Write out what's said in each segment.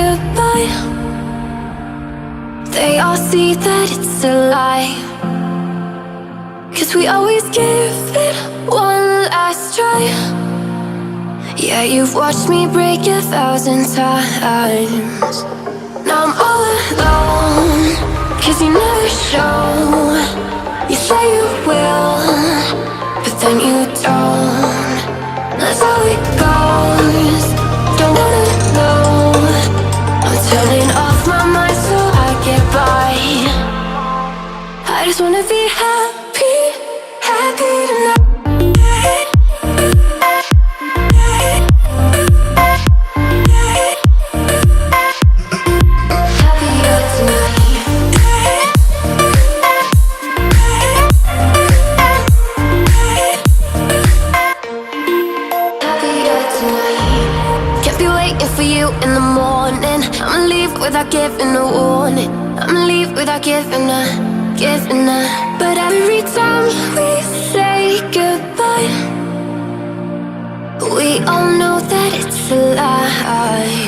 goodbye, they all see that it's a lie. 'Cause we always give it one last try. Yeah, you've watched me break 1,000 times. Now I'm all alone, 'cause you never show. You say you will, but then you don't. That's how it goes. Don't wanna know. I'm turning off my mind so I get by. I just wanna be happy, happy tonight. In the morning, I'ma leave without giving a warning. I'ma leave without giving a. But every time we say goodbye, we all know that it's a lie.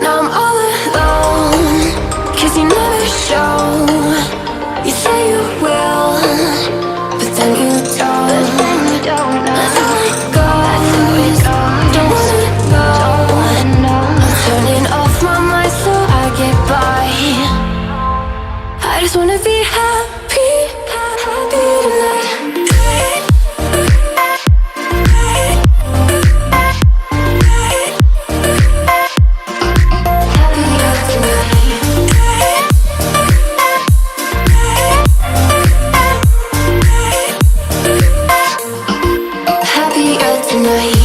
Now I'm all alone, 'cause you never show. You say you will, but then you don't. That's how it goes. Don't wanna know. Turning off my mind so I get by. I just wanna be happy, happy tonight. Happier tonight.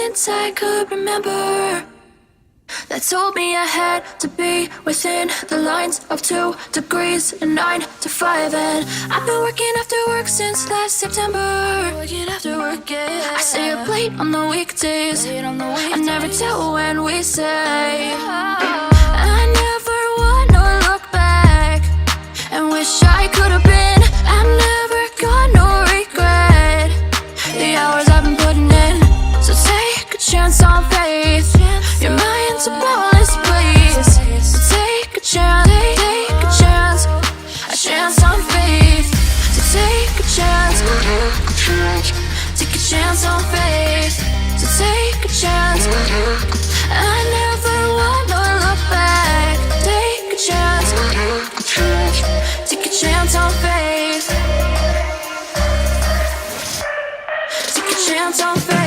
Since I could remember, that told me I had to be within the lines of 2 degrees and 9 to 5. And I've been working after work since last September. Working after work, yeah. I stay up late on the weekdays. I never tell when we say. I never wanna look back and wish I could have been. I've never got no regret. The hours I've been putting in. So take a chance on faith. Your mind's a boundless place. So take a chance, take a chance. A chance on faith. So take a chance. Take a chance on faith. So take a chance. I never wanna look back. Take a chance. Take a chance on faith. Take a chance on faith.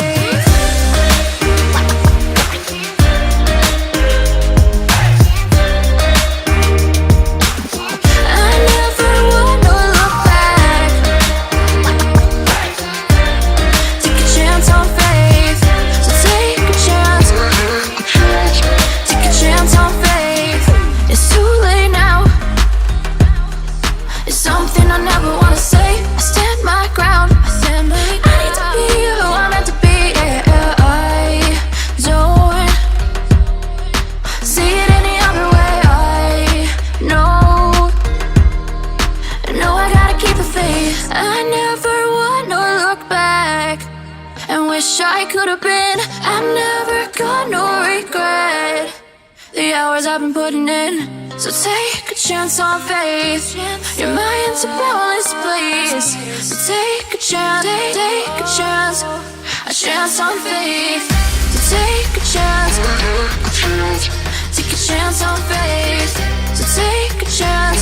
I could have been. I've never got no regret. The hours I've been putting in. So take a chance on faith. Your mind's a boundless place. So take a chance, take a chance. A chance on faith. So take a chance. Take a chance on faith. So take a chance.